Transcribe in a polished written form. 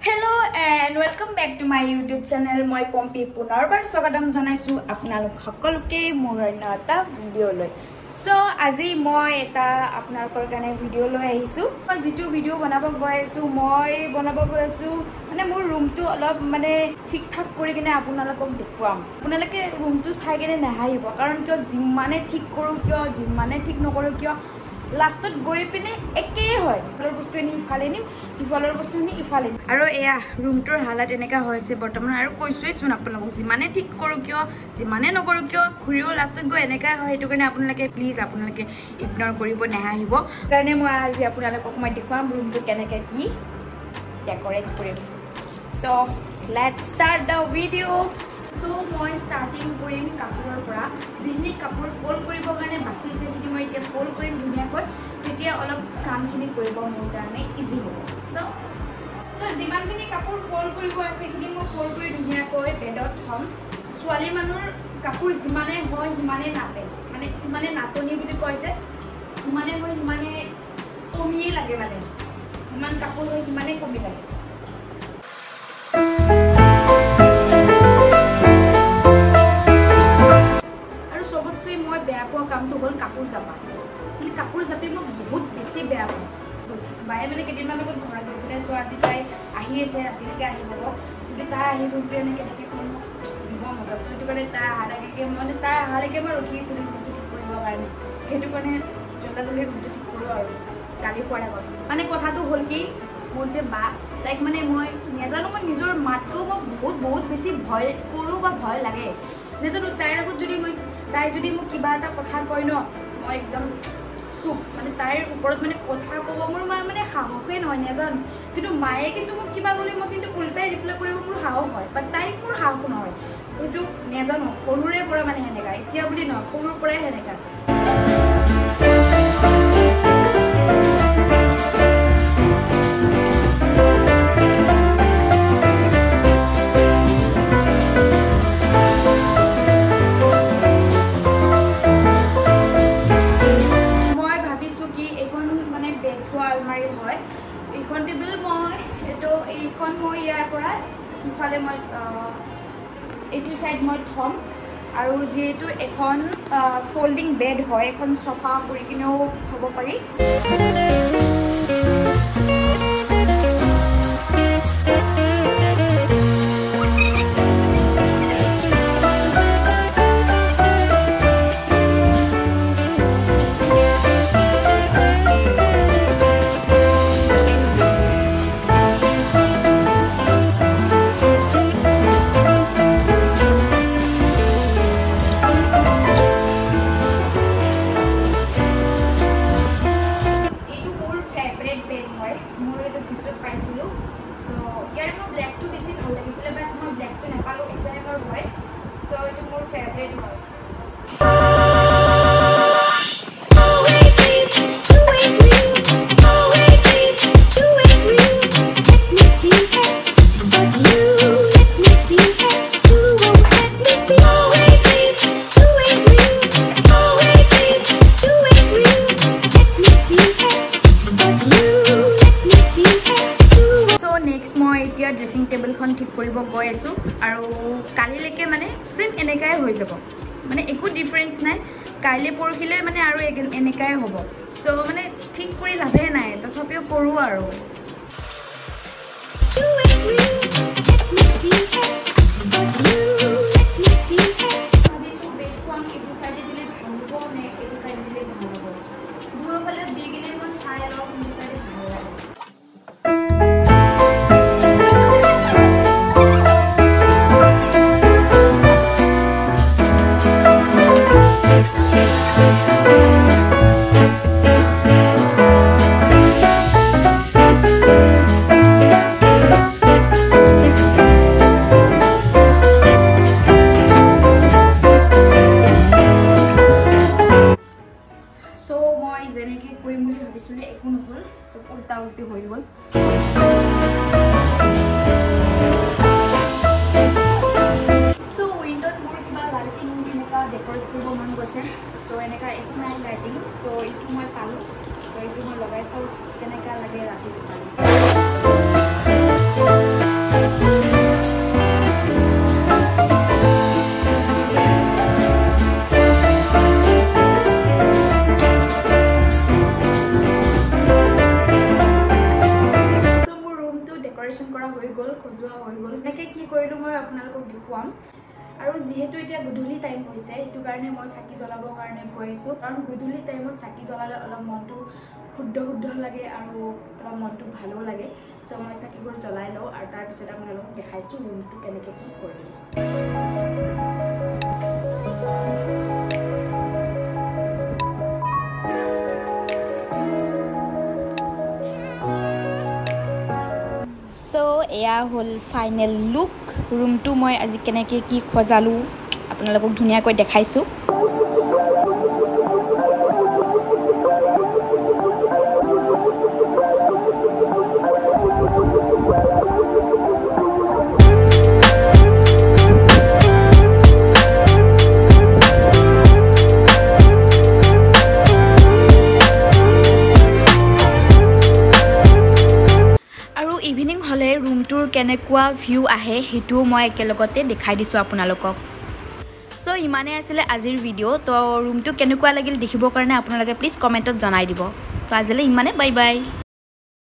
Hello and welcome back to my YouTube channel. Moi Pompi Punarbar Sogadam Janaisu Apnalok Hakoluke Muranata video loi. So আজি মই এটা আপোনালোকৰ কাৰণে video লৈ আহিছো মই যেটো ভিডিও বনাব গৈ আছো মানে মোৰ ৰুমটো অলপ মানে ঠিক ঠাক কৰি কিনে আপোনালোকক দেখুৱাম আপোনালোকে ৰুমটো চাই কিনে নাহাইব কাৰণ কিয় জিমানে ঠিক কৰো কিয় জিমানে ঠিক নকৰো কিয় লাষ্টত গৈ পিনে একে হয় ফলৰ বস্তু নি ইফালে নি ফলৰ বস্তু নি ইফালে আৰু এয়া ৰুমটোৰ হালত এনেকা হৈছে বৰ্তমান আৰু কৈছোই শুন আপোনালোকক জিমানে ঠিক কৰো কিয় জিমানে নকৰো কিয় ঘুৰিও লাষ্টত গৈ এনেকা হয় হেতু কাৰণে আপোনালোকে প্লিজ আপোনালোকে ইগনোৰ কৰিব নাহিব কাৰণে মই আজি আপোনালোকক মই দেখুৱাম ৰুমটো কেনেকৈ কি ডেকৰেট কৰিম so let's start da video So মই starting কৰিম কাপোৰৰ পৰা যিখিনি কাপোৰ ফোল্ড কৰিব কাৰণে বাকি আছে হেতি মই এতিয়া ফোল্ড কৰিম ধুনিয়াকৈ তেতিয়া অলপ কামখিনি কৰিব মোৰ কাৰণে ইজি হ'ব তো যিমানখিনি কাপোৰ ফোল্ড কৰিব আছে হেতি মই ফোল্ড কৰি ধুনিয়াকৈ বেডত থম ছোৱালী মানুহৰ কাপোৰ যিমানে হয় সিমানে নাতে মানে সিমানে নাটনি বুলি কয় যে সিমানে হয় সিমানে কমিয়ে লাগে মানে যিমান কাপোৰ হয় সিমানে কমি লাগে কামটো হল কাপোৰ জাপা মানে কাপোৰ জাপি মই বহুত বেছি বেয়া পাওঁ বায়ে মানে কেদিনমান লগত ঘৰত গৈছিলে সো আজি তাই আহি আছে ৰাতিলৈকে আহি হ'ব যদি তাই আহি ৰুমটো এনেকৈ দেখি কোন দিব মজা সো এইটো কাৰণে তাই আহালৈকে মানে তাই আহালৈকে মই ৰখি আছিলোঁ ৰুমটো ঠিক কৰিবৰ কাৰণে সেইটো কাৰণে জলদি ৰুমটো ঠিক কৰোঁ আৰু কালি খোৱাৰ আগত মানে কথাটো হ'ল কি মোৰ যে বা তাইক মানে মই নাজানো মই নিজৰ মাতকো মই বহুত বেছি ভয় কৰোঁ বা ভয় লাগে নাজানো তাইৰ আগত যদি মই তাই যদি মোক কিবা এটা কথা কয় ন মই একদম চুপ মানে তাইৰ ওপৰত মানে কথা ক'ব মোৰ মানে সাহসেই নহয় নাজানো কিন্তু মায়ে কিন্তু মোক কিবা ক'লে মই কিন্তু উল্টাই ৰিপ্লাই কৰিব মোৰ সাহস হয় বাট তাইক মোৰ সাহস নহয় এইটো নাজানো সৰুৰে পৰা মানে সেনেকা এতিয়া বুলি নহয় সৰুৰ পৰাই সেনেকা ইফালে মই এইটো সাইড মই থম আৰু যেহেতু এখন ফোল্ডিং বেড হয় এখন সোফা কৰি কিনেও হ'ব পাৰি ড্ৰেছিং টেবুলখন ঠিক কৰিব গৈ আছো আৰু কালিলৈকে মানে সেম এনেকাই হৈ যাব মানে একো ডিফাৰেন্স নাই কাইলে পৰখিলে মানে আৰু এনেকাই হ'ব সো মানে ঠিক কৰি লাভে নাই তথাপিও কৰো আৰু ডেকোৰেশ্যন কৰা হৈ গ'ল খজোৱা হৈ গ'ল এনেকৈ কি কৰিলোঁ মই আপোনালোকক দেখুৱাম আৰু যেহেতু এতিয়া গধূলি টাইম হৈছে সেইটো কাৰণে মই চাকি জ্বলাবৰ কাৰণে গৈ আছোঁ কাৰণ গধূলি টাইমত চাকি জ্বলালে অলপ মনটো শুদ্ধ লাগে আৰু অলপ মনটো ভালো লাগে চ' মই চাকিবোৰ জ্বলাই লওঁ আৰু তাৰপিছত আপোনালোকক দেখাইছোঁ ৰুমটো কেনেকৈ কি কৰিম চ' এয়া হ'ল ফাইনেল লুক ৰুমটো মই আজি কেনেকৈ কি সজালোঁ আপোনালোকক ধুনীয়াকৈ দেখাইছোঁ ইভিনিং হলে ৰুমটোৰ কেনেকুৱা ভিউ আহে হেতুও মই একেলগতে দেখাই দিছোঁ আপোনালোকক সো ইমানে আছিল আজিৰ ভিডিও তো ৰুমটো কেনেকুৱা লাগিল দেখিবৰ কাৰণে আপোনালোকে প্লিজ কমেন্টত জনাই দিব তো আজিলৈ ইমানে বাই বাই